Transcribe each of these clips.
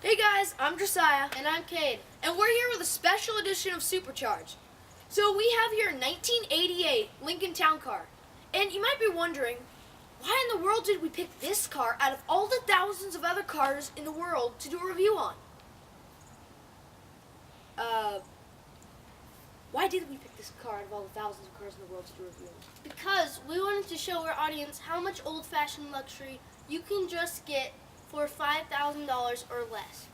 Hey guys, I'm Josiah. And I'm Cade. And we're here with a special edition of Supercharged. So we have here a 1988 Lincoln Town Car. And you might be wondering, why in the world did we pick this car out of all the thousands of other cars in the world to do a review on? Why did we pick this car out of all the thousands of cars in the world to do a review on? Because we wanted to show our audience how much old-fashioned luxury you can just get for $5,000 or less.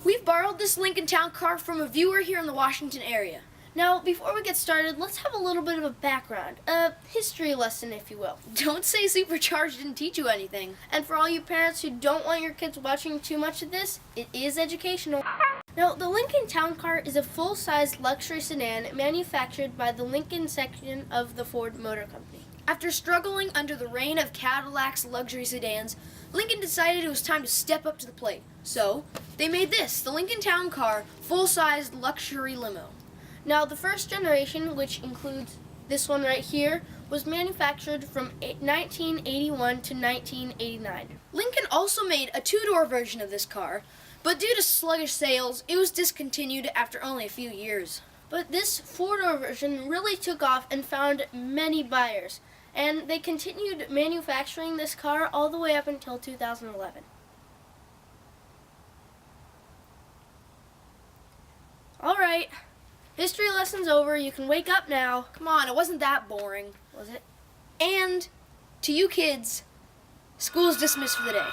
We've borrowed this Lincoln Town Car from a viewer here in the Washington area. Now, before we get started, let's have a little bit of a background, a history lesson, if you will. Don't say Supercharged didn't teach you anything. And for all you parents who don't want your kids watching too much of this, it is educational. Now, the Lincoln Town Car is a full-size luxury sedan manufactured by the Lincoln section of the Ford Motor Company. After struggling under the reign of Cadillac's luxury sedans, Lincoln decided it was time to step up to the plate. So, they made this, the Lincoln Town Car, full-sized luxury limo. Now, the first generation, which includes this one right here, was manufactured from 1981 to 1989. Lincoln also made a two-door version of this car, but due to sluggish sales, it was discontinued after only a few years. But this four-door version really took off and found many buyers, and they continued manufacturing this car all the way up until 2011. All right. History lesson's over. You can wake up now. Come on, it wasn't that boring. Was it? And to you kids, school's dismissed for the day.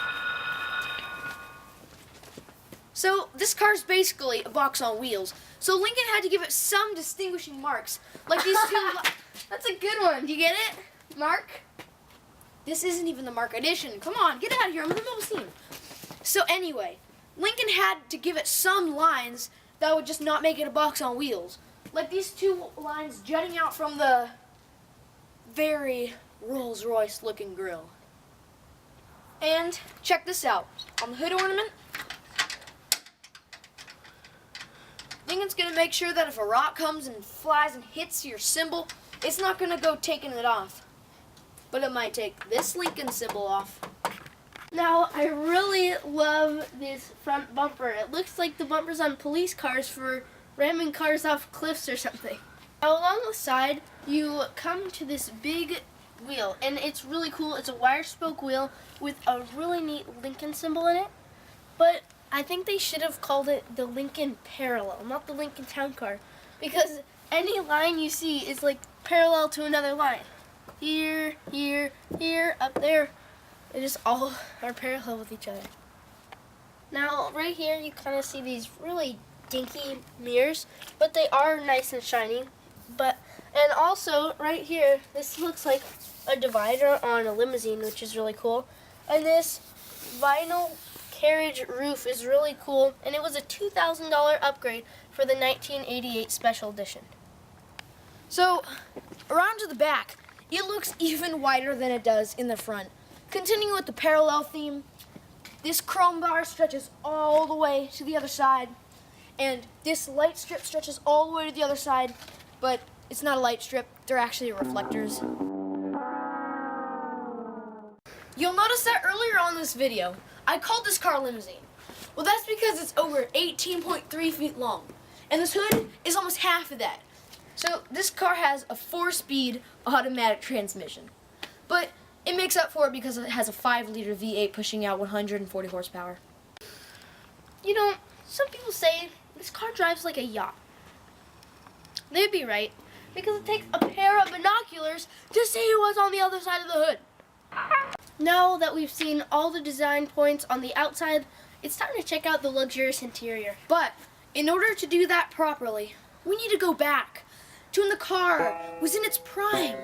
So this car's basically a box on wheels. So Lincoln had to give it some distinguishing marks, like these two. That's a good one. Do you get it, Mark? This isn't even the Mark edition. Come on, get out of here. I'm in the middle of a scene. So anyway, Lincoln had to give it some lines that would just not make it a box on wheels. Like these two lines jutting out from the very Rolls-Royce looking grille. And check this out. On the hood ornament, Lincoln's gonna make sure that if a rock comes and flies and hits your symbol, it's not gonna go taking it off. But it might take this Lincoln symbol off. Now, I really love this front bumper. It looks like the bumpers on police cars for ramming cars off cliffs or something. Now, along the side, you come to this big wheel, and it's really cool. It's a wire spoke wheel with a really neat Lincoln symbol in it. But I think they should have called it the Lincoln Parallel, not the Lincoln Town Car, because any line you see is like parallel to another line. Here, here, here, up there. They just all are parallel with each other. Now, right here, you kind of see these really dinky mirrors, but they are nice and shiny. And also, right here, this looks like a divider on a limousine, which is really cool. And this vinyl carriage roof is really cool, and it was a $2,000 upgrade for the 1988 Special Edition. So, around to the back, it looks even wider than it does in the front. Continuing with the parallel theme, this chrome bar stretches all the way to the other side, and this light strip stretches all the way to the other side, but it's not a light strip, they're actually reflectors. You'll notice that earlier on this video, I called this car limousine. Well, that's because it's over 18.3 feet long, and this hood is almost half of that. So this car has a 4-speed automatic transmission, but it makes up for it because it has a 5-liter V8 pushing out 140 horsepower. You know, some people say this car drives like a yacht. They'd be right, because it takes a pair of binoculars to see what's on the other side of the hood. Now that we've seen all the design points on the outside, it's time to check out the luxurious interior. But in order to do that properly, we need to go back to when the car was in its prime.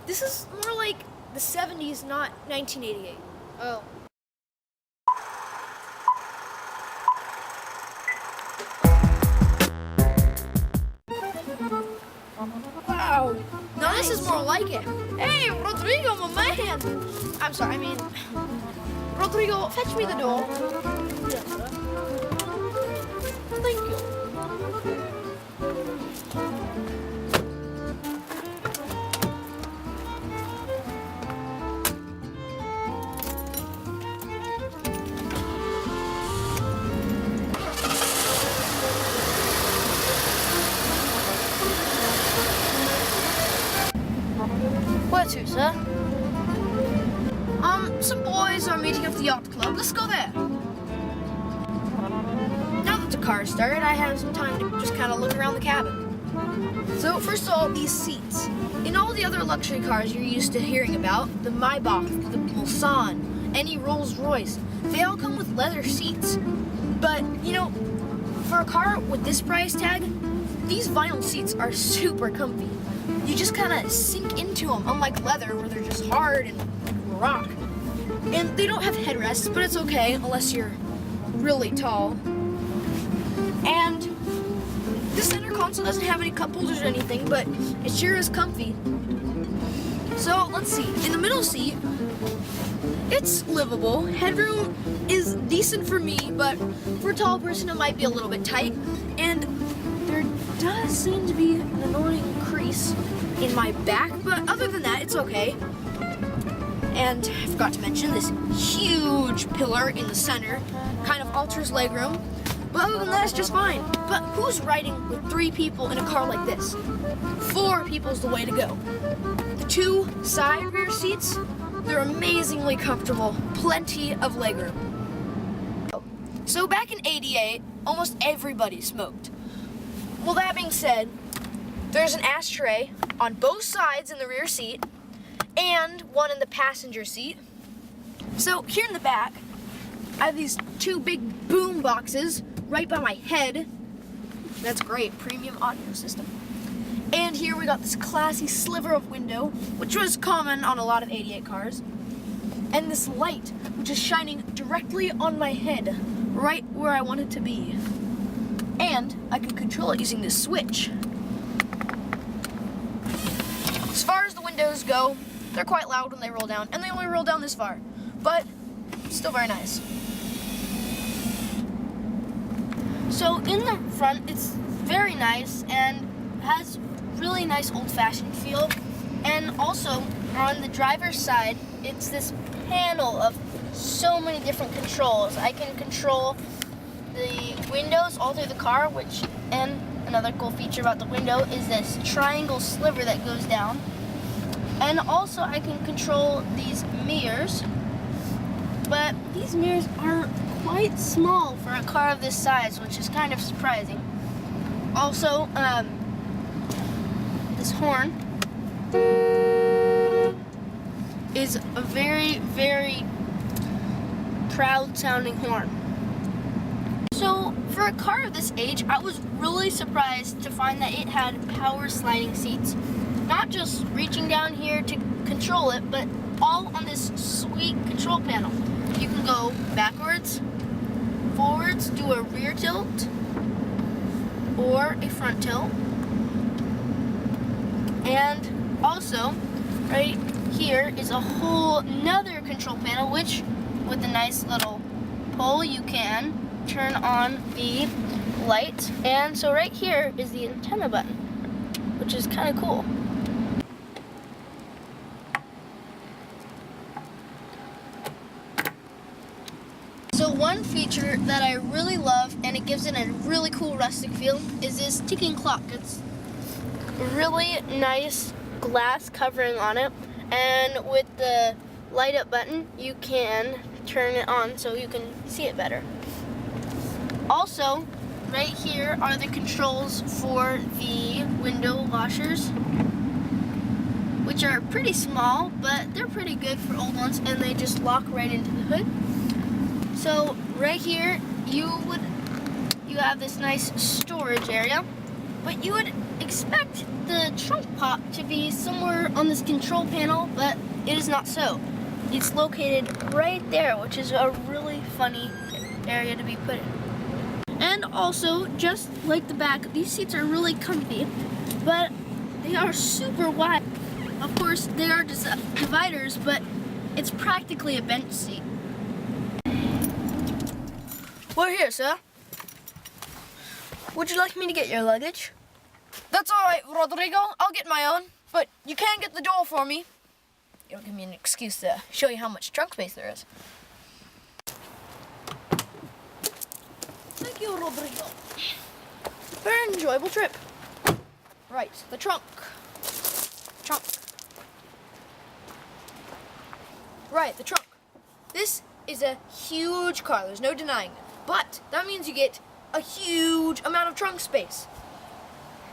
This is more like the 70s, not 1988. Oh. Wow. Now this is more like it. Hey, Rodrigo, my man. I'm sorry, I mean, Rodrigo, fetch me the door. Yes, sir. Thank you. Where to, sir? Some boys are meeting at the yacht club. Let's go there. Now that the car started, I have some time to just kind of look around the cabin. So first of all, these seats. In all the other luxury cars you're used to hearing about, the Maybach, the Mulsanne, any Rolls Royce, they all come with leather seats. But, you know, for a car with this price tag, these vinyl seats are super comfy. You just kind of sink into them, unlike leather where they're just hard and rock. And they don't have headrests, but it's okay unless you're really tall. And the center console doesn't have any cup holders or anything, but it sure is comfy. So let's see, in the middle seat, it's livable. Headroom is decent for me, but for a tall person it might be a little bit tight. And there does seem to be an annoying crease in my back, but other than that, it's okay. And I forgot to mention this huge pillar in the center kind of alters legroom, but other than that, it's just fine. But who's riding with 3 people in a car like this? 4 people's the way to go. The 2 side rear seats, they're amazingly comfortable, plenty of legroom. So back in '88, almost everybody smoked. Well, that being said, there's an ashtray on both sides in the rear seat and one in the passenger seat. So here in the back, I have these 2 big boom boxes right by my head. That's great, premium audio system. And here we got this classy sliver of window, which was common on a lot of '88 cars. And this light, which is shining directly on my head, right where I want it to be. And I can control it using this switch. As far as the windows go, they're quite loud when they roll down, and they only roll down this far, but still very nice. So in the front, it's very nice and has really nice old-fashioned feel. And also on the driver's side, it's this panel of so many different controls. I can control the windows all through the car, and another cool feature about the window is this triangle sliver that goes down. And also I can control these mirrors, but these mirrors are quite small for a car of this size, which is kind of surprising. Also, this horn is a very, very proud-sounding horn. So, for a car of this age, I was really surprised to find that it had power sliding seats. Not just reaching down here to control it, but all on this sweet control panel. You can go backwards, forwards, do a rear tilt, or a front tilt. And also, right here is a whole nother control panel, which with a nice little pull you can turn on the light. And so right here is the antenna button, which is kind of cool. So one feature that I really love, and it gives it a really cool rustic feel, is this ticking clock. It's really nice glass covering on it, and with the light up button you can turn it on so you can see it better. Also, right here are the controls for the window washers, which are pretty small, but they're pretty good for old ones, and they just lock right into the hood. So right here you have this nice storage area, but you would expect the trunk pop to be somewhere on this control panel, but it is not so. It's located right there, which is a really funny area to be put in. And also, just like the back, these seats are really comfy, but they are super wide. Of course, they are just dividers, but it's practically a bench seat. We're here, sir. Would you like me to get your luggage? That's all right, Rodrigo. I'll get my own, but you can get the door for me. It'll give me an excuse to show you how much trunk space there is. Thank you, Rodrigo. Very enjoyable trip. Right, the trunk. Trunk. Right, the trunk. This is a huge car, there's no denying it. But that means you get a huge amount of trunk space.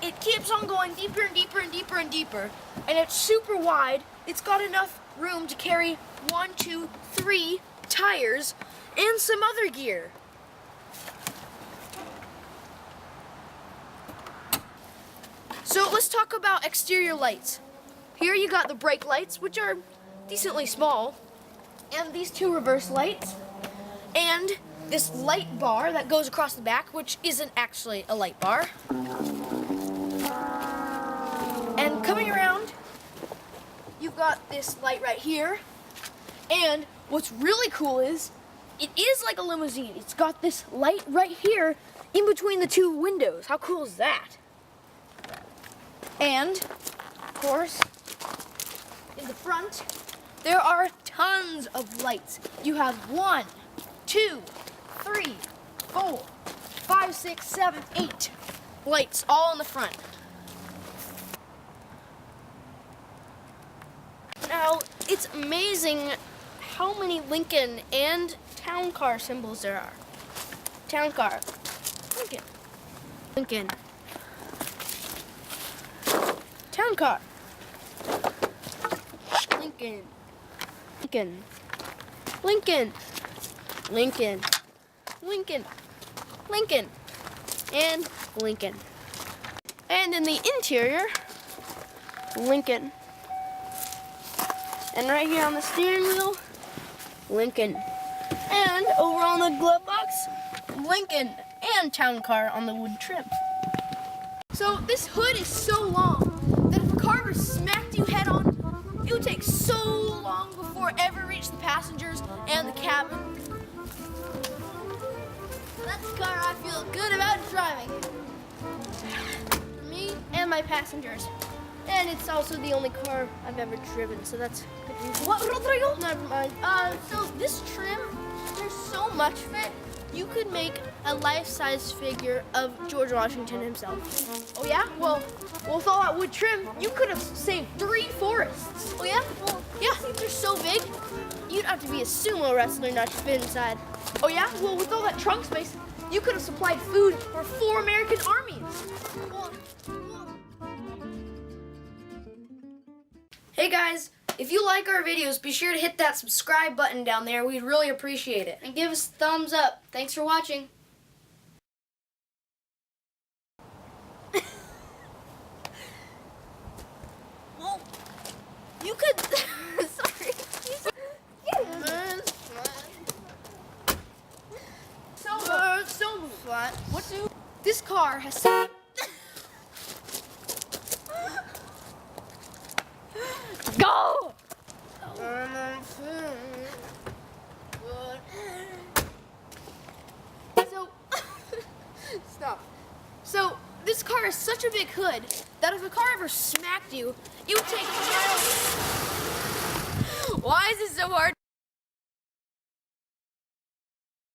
It keeps on going deeper and deeper and deeper and deeper, and it's super wide. It's got enough room to carry 1, 2, 3 tires and some other gear. So let's talk about exterior lights. Here you got the brake lights, which are decently small, and these 2 reverse lights, and this light bar that goes across the back, which isn't actually a light bar. And coming around, you've got this light right here. And what's really cool is, it is like a limousine. It's got this light right here in between the 2 windows. How cool is that? And, of course, in the front, there are tons of lights. You have 1, 2, 3, 4, 5, 6, 7, 8 lights all in the front. Now, it's amazing how many Lincoln and town car symbols there are. Town car. Lincoln. Lincoln. Town car. Lincoln. Lincoln. Lincoln. Lincoln. Lincoln. Lincoln. And Lincoln. And in the interior, Lincoln. And right here on the steering wheel, Lincoln. And over on the glove box, Lincoln and town car on the wood trim. So this hood is so long that if a car were smacked you head on, it would take so long before it ever reached the passengers and the cabin. That's the car I feel good about driving. For me and my passengers. And it's also the only car I've ever driven, so that's good reason. What, Rodrigo? Never mind. So this trim, there's so much of it, you could make a life-size figure of George Washington himself. Oh yeah? Well, with all that wood trim, you could have saved 3 forests. Oh yeah? Well, yeah, they're so big, you'd have to be a sumo wrestler not to fit inside. Oh yeah? Well, with all that trunk space, you could have supplied food for 4 American armies. Well, hey guys, If you like our videos, be sure to hit that subscribe button down there. We'd really appreciate it. And give us a thumbs up. Thanks for watching. Well, you could... Sorry. So flat. What do... This car has... Go! So... Stop. So, this car has such a big hood that if a car ever smacked you, you would take it a mile. Why is it so hard?